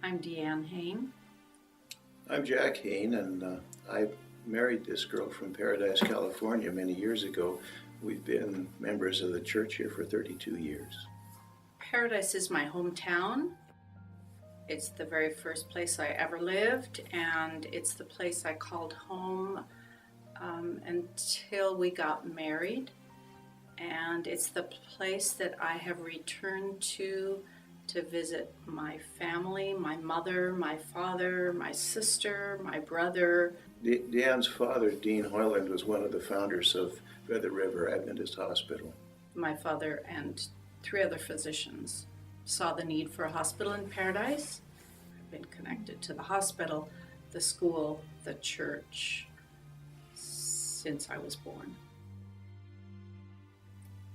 I'm Deanne Hain. I'm Jack Hain, and I married this girl from Paradise, California many years ago. We've been members of the church here for 32 years. Paradise is my hometown. It's the very first place I ever lived, and it's the place I called home until we got married. And it's the place that I have returned to visit my family, my mother, my father, my sister, my brother. Deanne's father, Dean Hoyland, was one of the founders of Feather River Adventist Hospital. My father and 3 other physicians saw the need for a hospital in Paradise. I've been connected to the hospital, the school, the church since I was born.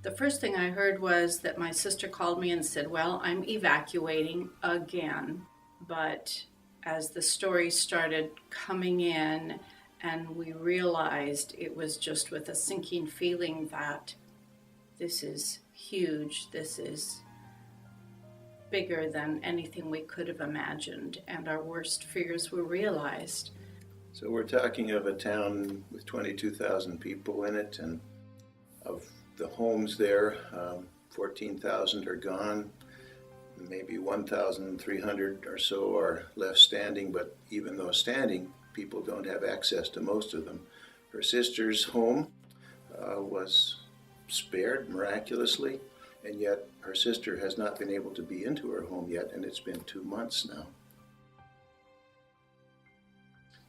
The first thing I heard was that my sister called me and said, well, I'm evacuating again. But as the story started coming in and we realized it was just with a sinking feeling that this is huge, this is bigger than anything we could have imagined, and our worst fears were realized. So we're talking of a town with 22,000 people in it, and of the homes there, 14,000 are gone. Maybe 1,300 or so are left standing, but even though standing, people don't have access to most of them. Her sister's home was spared miraculously, and yet her sister has not been able to be into her home yet, and it's been 2 months now.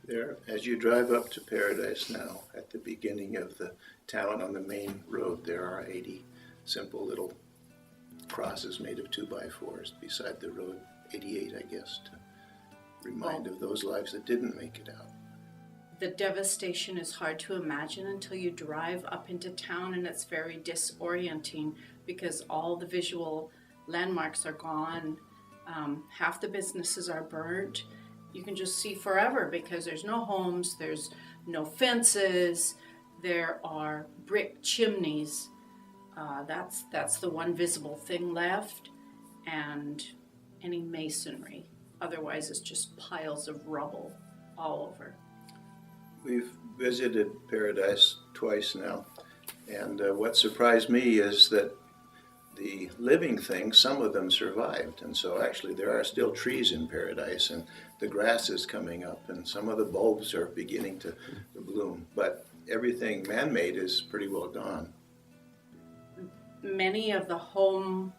There, as you drive up to Paradise now, at the beginning of the town on the main road, there are 80 simple little crosses made of 2x4s beside the road, 88, I guess, to remind of those lives that didn't make it out. The devastation is hard to imagine until you drive up into town, and it's very disorienting because all the visual landmarks are gone. Half the businesses are burnt. You can just see forever because there's no homes, there's no fences, there are brick chimneys. That's the one visible thing left, and any masonry. Otherwise, it's just piles of rubble all over. We've visited Paradise twice now, and what surprised me is that the living things, some of them survived, and so actually there are still trees in Paradise, and the grass is coming up, and some of the bulbs are beginning to bloom, but everything man-made is pretty well gone. Many of the home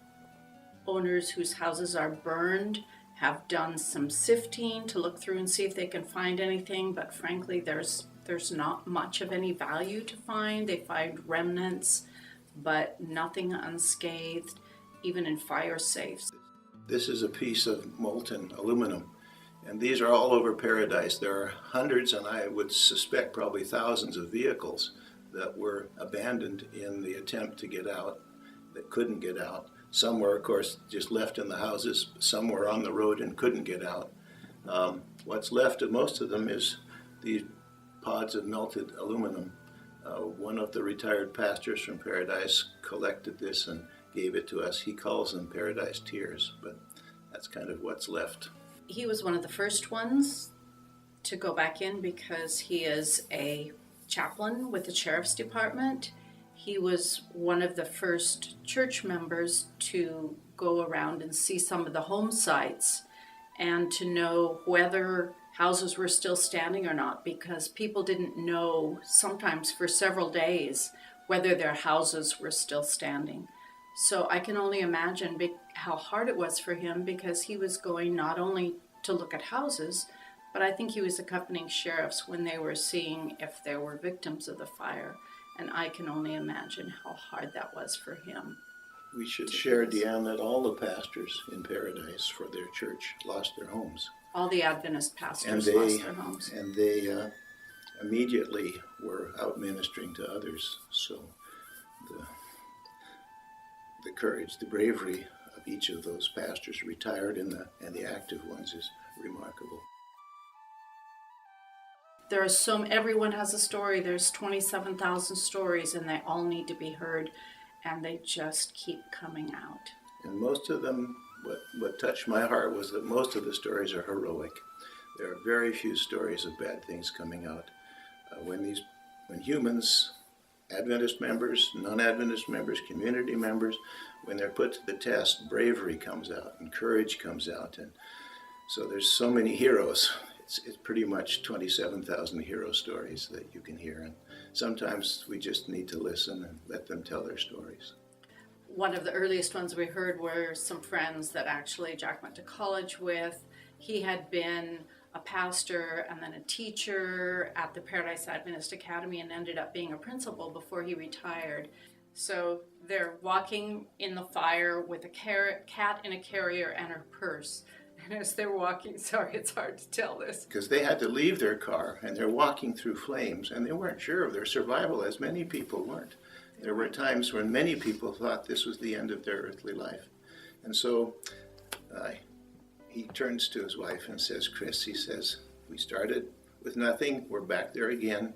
owners whose houses are burned have done some sifting to look through and see if they can find anything, but frankly there's not much of any value to find. They find remnants, but nothing unscathed, even in fire safes. This is a piece of molten aluminum, and these are all over Paradise. There are hundreds, and I would suspect probably thousands of vehicles that were abandoned in the attempt to get out, that couldn't get out. Some were, of course, just left in the houses. Some were on the road and couldn't get out. What's left of most of them is these pods of melted aluminum. One of the retired pastors from Paradise collected this and gave it to us. He calls them Paradise Tears, but that's kind of what's left. He was one of the first ones to go back in because he is a chaplain with the sheriff's department. He was one of the first church members to go around and see some of the home sites and to know whether houses were still standing or not, because people didn't know sometimes for several days whether their houses were still standing. So I can only imagine how hard it was for him, because he was going not only to look at houses, but I think he was accompanying sheriffs when they were seeing if there were victims of the fire. And I can only imagine how hard that was for him. We should share, Deanne, that all the pastors in Paradise for their church lost their homes. All the Adventist pastors lost their homes. And they immediately were out ministering to others. So the courage, the bravery of each of those pastors, retired and the active ones, is remarkable. There are everyone has a story. There's 27,000 stories, and they all need to be heard, and they just keep coming out. And most of them what touched my heart was that most of the stories are heroic. There are very few stories of bad things coming out. When humans, Adventist members, non-Adventist members, community members, when they're put to the test, bravery comes out and courage comes out, and so there's so many heroes. It's pretty much 27,000 hero stories that you can hear, and sometimes we just need to listen and let them tell their stories. One of the earliest ones we heard were some friends that actually Jack went to college with. He had been a pastor and then a teacher at the Paradise Adventist Academy and ended up being a principal before he retired. So they're walking in the fire with a cat in a carrier and her purse. And as they're walking, sorry, it's hard to tell this. Because they had to leave their car and they're walking through flames and they weren't sure of their survival, as many people weren't. There were times when many people thought this was the end of their earthly life. And so he turns to his wife and says, Chris, he says, we started with nothing, we're back there again,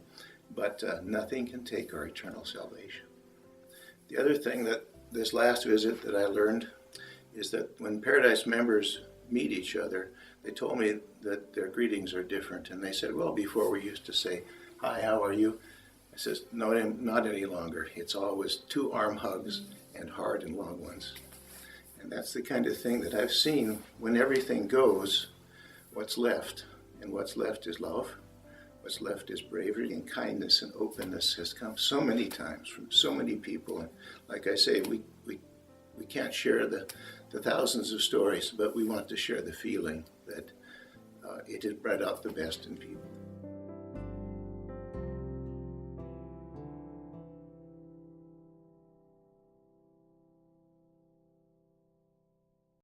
but nothing can take our eternal salvation. The other thing that this last visit that I learned is that when Paradise members meet each other, they told me that their greetings are different. And they said, well, before we used to say, hi, how are you? I says, no, not any longer. It's always 2 arm hugs and hard and long ones. And that's the kind of thing that I've seen. When everything goes, what's left? And what's left is love. What's left is bravery, and kindness and openness has come so many times from so many people. And like I say, we can't share the thousands of stories, but we want to share the feeling that it has brought out the best in people.